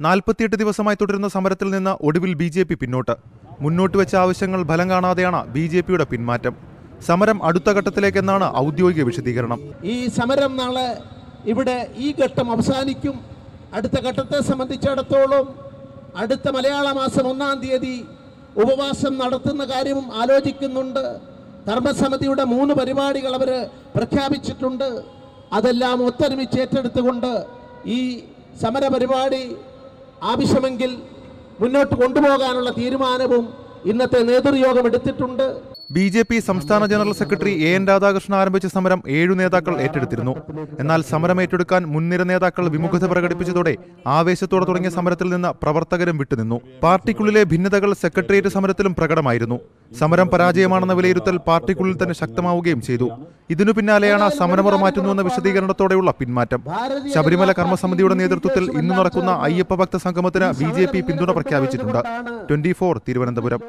48 ദിവസമായി തുടരുന്ന സമരത്തിൽ നിന്ന് ഒടുവിൽ ബി.ജെ.പി. പിന്നോട്ട്. മുന്നോട്ട് വെച്ച ആവശ്യങ്ങൾ ഫലം കാണാതെയാണ് ബി.ജെ.പിയുടെ പിന്മാറ്റം. സമരം അടുത്ത ഘട്ടത്തിലേക്കെന്നാണ് ഔദ്യോഗിക വിശദീകരണം. ഈ സമരം നാളെ ഇവിടെ ഈ ഘട്ടം അവസാനിക്കും. അടുത്ത ഘട്ടത്തെ സംബന്ധിച്ചിടത്തോളം അടുത്ത മലയാള മാസം 1-ാം തീയതി ഉപവാസം നടത്തുന്ന കാര്യവും ആലോചിക്കുന്നുണ്ട്. ധർമ്മസമിതിയുടെ 3 പരിപാടികൾ അവർ പ്രഖ്യാപിച്ചിട്ടുണ്ട്. അതെല്ലാം ഒത്തൊരുമിച്ച് ഏറ്റെടുത്തുകൊണ്ട് ഈ സമര പരിപാടി ആവശ്യമെങ്കിൽ മുന്നോട്ട് കൊണ്ടുപോകാനുള്ള തീരുമാനവും ഇന്നത്തെ നേതൃയോഗം എടുത്തിട്ടുണ്ട്. ബി.ജെ.പി. സംസ്ഥാന ജനറൽ സെക്രട്ടറി എൻ രാധാകൃഷ്ണൻ ആരംഭിച്ച സമരം 7 നേതാക്കൾ ഏറ്റെടുത്തിരുന്നു. എന്നാൽ സമരം ഏറ്റെടുക്കാൻ മുൻനിര നേതാക്കൾ വിമുഖത പ്രകടിപ്പിച്ചതോടെ ആവേശത്തോടെ തുടങ്ങിയ സമരത്തിൽ നിന്ന് പ്രവർത്തകരും വിട്ടുനിന്നു. പാർട്ടിക്കുള്ളിലെ ഭിന്നതകൾ സെക്രട്ടേറിയറ്റ് സമരത്തിലും പ്രകടമായിരുന്നു. സമരം പരാജയമാണെന്ന വിലയിരുത്തൽ പാർട്ടിക്കുള്ളിൽ തന്നെ ശക്തമാവുകയും ചെയ്തു. ഇതിനു പിന്നാലെയാണ് സമരമുറ മാറ്റുന്നുവെന്ന വിശദീകരണത്തോടെയുള്ള പിന്മാറ്റം. ശബരിമല കർമ്മസമിതിയുടെ നേതൃത്വത്തിൽ ഇന്ന് നടക്കുന്ന അയ്യപ്പ ഭക്ത സംഗമത്തിന് ബി.ജെ.പി. പിന്തുണ പ്രഖ്യാപിച്ചിട്ടുണ്ട്. 24 തിരുവനന്തപുരം.